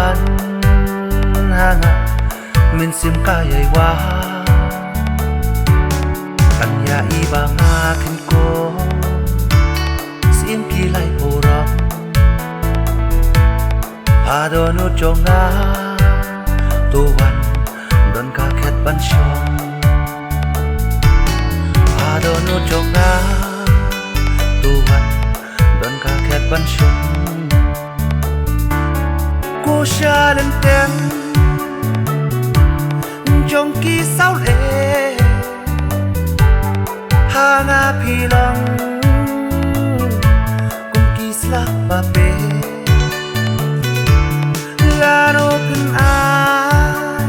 ban hanga min sim kayai wa kanya iba nga kin ko sim ki lai ora adonu jonga to wan don ka khet ban shong adonu jonga to wan don ka khet ban shong cô xa lên tên trong kỳ sao lệ hàng a phi long cùng kỳ slap ba bê là nô pin ai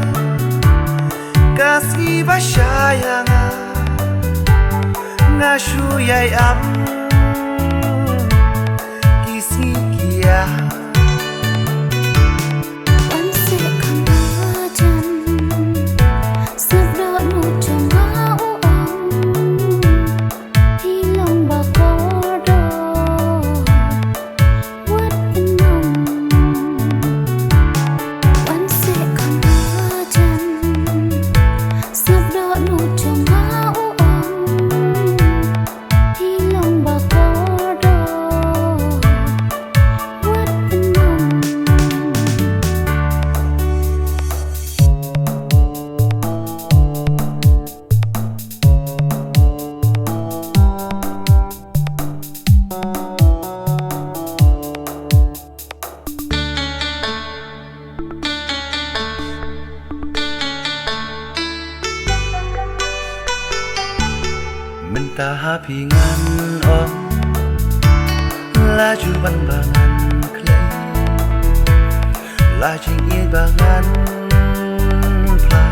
kasi ba shaya nga shu yai am kisi kia mình ta happy ngan om la chu ban ba ngan clay la ching yên ba ngan pla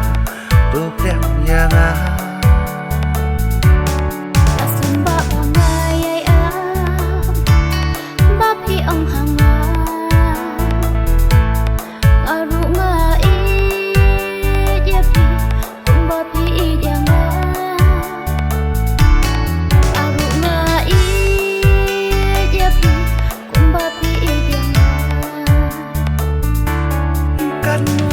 tu plem ya nga la sun ba nga ai a ba pi ong hang nga aru nga i ya pi ba pi ya nga kan